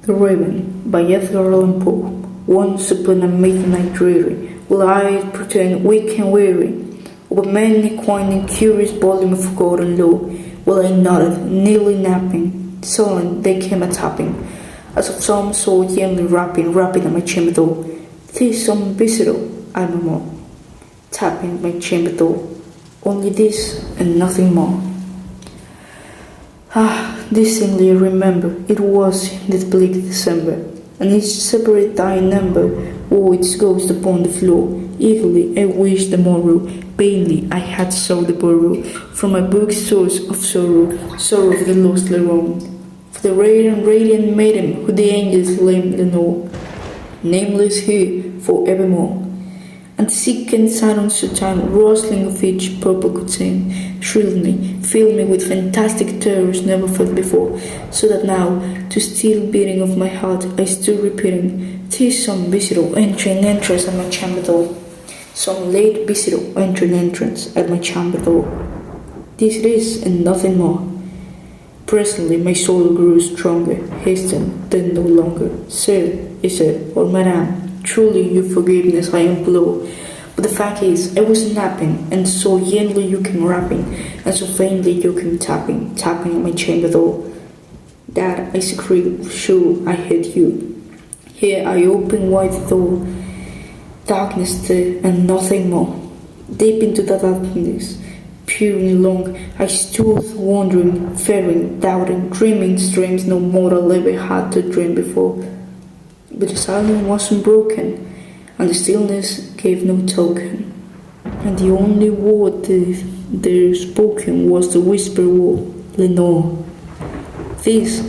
The Raven by Edgar Allan. Once upon a midnight dreary, will I pretend weak and weary of a many quite curious volume of forgotten lore, while I nodded, nearly napping, sullen they came a tapping, as of some soul gently rapping at my chamber door. "'Tis some visitor," I murmured, tapping at my chamber door. "Only this and nothing more." Distinctly I remember, it was in that bleak December, and each separate dying number wore its ghost upon the floor. Eagerly I wished the morrow, vainly I had sought the borrow from my book source of sorrow, sorrow of the lost Leron, for the radiant maiden who the angels named Lenore, nameless he forevermore. And sick and silent sometime, rustling of each purple curtain, thrilled me, filled me with fantastic terrors never felt before, so that now, to still beating of my heart, I stood repeating, "'Tis some visitor entering entrance at my chamber door, some late visitor entering entrance at my chamber door. This it is, and nothing more." Presently my soul grew stronger, hastened, then no longer. "Sir," he said, "or madame, truly your forgiveness I implore, but the fact is I was napping, and so gently you came rapping, and so faintly you came tapping at my chamber door, that I secretly sure I heard you. Here I opened wide the door, darkness there, and nothing more. Deep into the darkness, peering long, I stood wondering, fearing, doubting, dreaming dreams no mortal ever had to dream before. But the silence wasn't broken, and the stillness gave no token, and the only word there spoken was the whispered word, "Lenore." This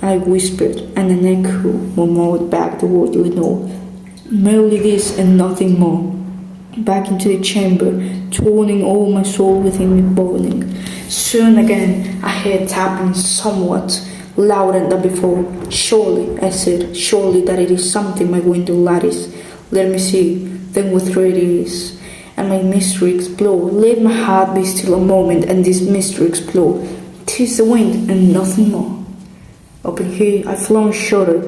I whispered, and an echo murmured back the word "Lenore." Merely this and nothing more. Back into the chamber, turning all my soul within me burning. Soon again I heard tapping somewhat louder than before. "Surely," I said, "surely that it is something my window lattice. Let me see, then what thread it is, and my mystery explore. Let my heart be still a moment, and this mystery explore. 'Tis the wind, and nothing more." Open here I flung shudder,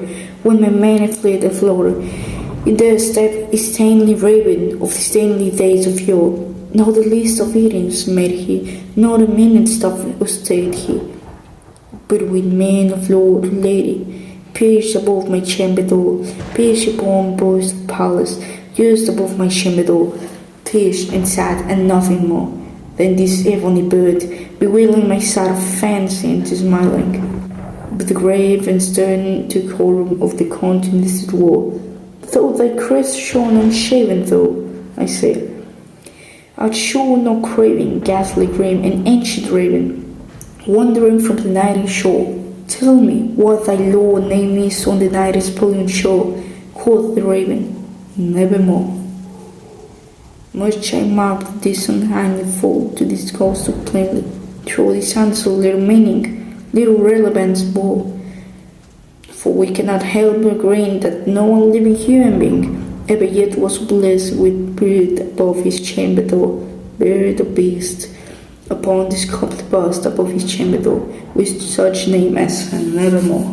when my man fled a floater. In there stepped a stately raven of the stately days of yore. Not the least of eatings made he, nor the minute stuff stayed he, but with mien of lord and lady, perched above my chamber door, perched upon boards of palace, just above my chamber door, perched and sat and nothing more than this ebony bird, bewailing my sad fancy into smiling. But the grave and stern decorum of the continuous war, "Though thy crest shone unshaven, though," I said, "art sure no craving, ghastly grim, and ancient raven, wandering from the nighting shore. Tell me what thy lord name is on the night's pulling shore." Quoth the raven, "Nevermore." Much I marked this unhanging fall to this ghost so plainly, through this answer little meaning, little relevance bore. For we cannot help agreeing that no one living human being ever yet was blessed with bird above his chamber door, bird or beast, upon this sculpted bust above his chamber door, with such name as "Nevermore."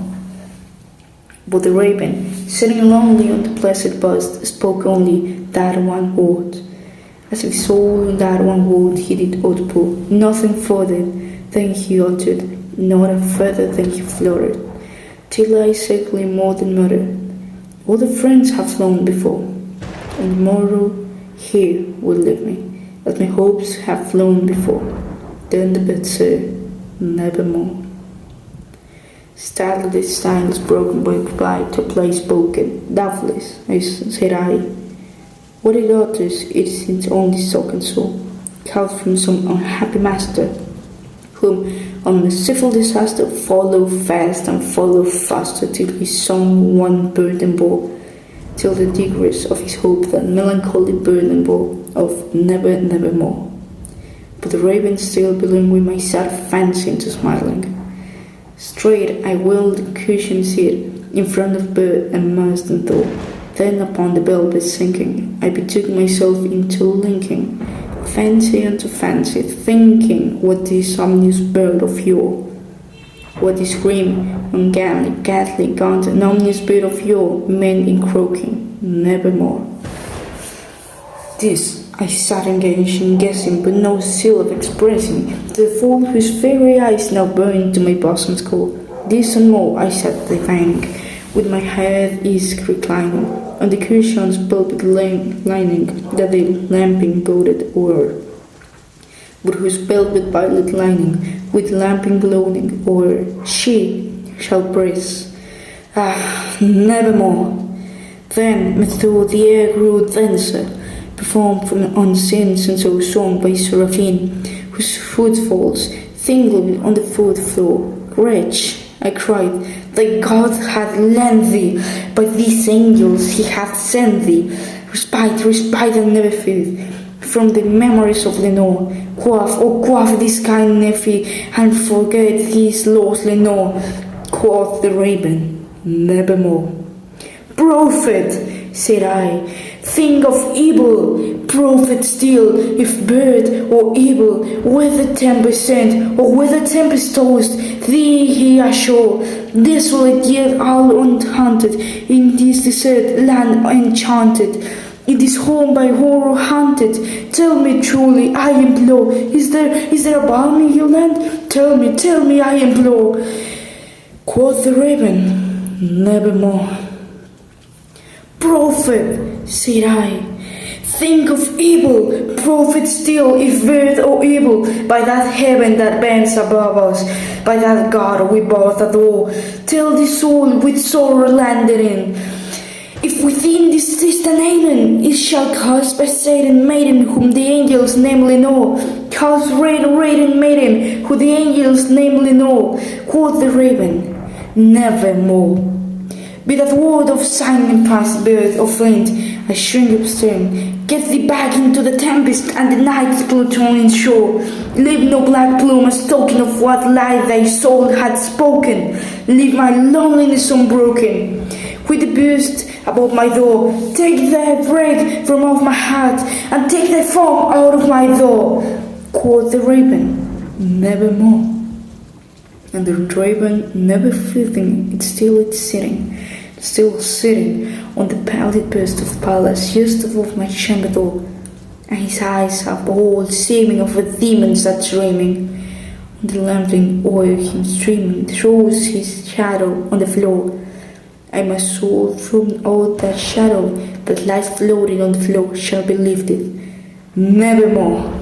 But the raven, sitting lonely on the blessed bust, spoke only that one word, as if soul in that one word he did outpour. Nothing further than he uttered, not a further than he fluttered, till I sickly more than muttered, "All the friends have flown before, and tomorrow here will leave me, as my hopes have flown before." Then the bird said, "Nevermore." Startled the silence broken by reply to a play spoken, "Doubtless," said I, "what it utters it is its only spoken soul, caught from some unhappy master, whom unmerciful disaster follow fast and follow faster, till his song one burden bore, till the digress of his hope that melancholy burden bore of nevermore." But the raven still belonged with my sad fancy into smiling. Straight I wheeled the cushioned seat in front of bird and mast and thought. Then upon the velvet sinking, I betook myself into linking fancy unto fancy, thinking what this ominous bird of yore What is grim, ungodly, ghastly, gaunt, an ominous bit of yore, men in croaking, nevermore. This I sat engaged in guessing, but no seal of expressing, to the fool whose very eyes now burned to my bosom's core. This and more I sat diving, with my head east reclining, on the cushion's pulpit lining that the lamping boded o'er, but whose velvet violet lining, with lamping gloating o'er, she shall praise. Ah, nevermore! Then, methought the air grew denser, performed from unseen and so sung by seraphim, whose footfalls tingled on the fourth floor. Wretch, I cried, thy God hath lent thee, by these angels he hath sent thee, respite, respite and never faith, from the memories of Lenore. Quaff this kind nephew, and forget his lost Lenore. Quoth the raven, nevermore. Prophet, said I, think of evil, prophet still, if bird or evil, whether tempest sent or whether tempest tossed, thee he ashore, desolate yet all unhaunted, in this desert land enchanted, in this home by horror haunted. Tell me truly, I implore, is there a balm in your land? Tell me, I implore. Quoth the raven, nevermore. Prophet, said I, think of evil, prophet still, if bird or evil, by that heaven that bends above us, by that God we both adore. Tell the soul with sorrow landed in, if within this distant haven it shall cause by Satan maiden whom the angels namely know, cause raiden maiden who the angels namely know. Quoth the raven, nevermore. Be that word of sign past birth of flint, I shrink upstream. Get thee back into the tempest and the night's plutonian shore. Leave no black plume as token of what lie thy soul had spoken. Leave my loneliness unbroken. With the bust above my door, take thy breath from off my heart, and take thy form out of my door. Quoth the raven, nevermore. And the raven, never flitting, it's still sitting on the pallid burst of palace just above my chamber door, and his eyes have all seeming of a demon's that dreaming. On the lamping o'er him streaming throws his shadow on the floor. I must soul from out that shadow that lies floating on the floor shall be lifted, nevermore.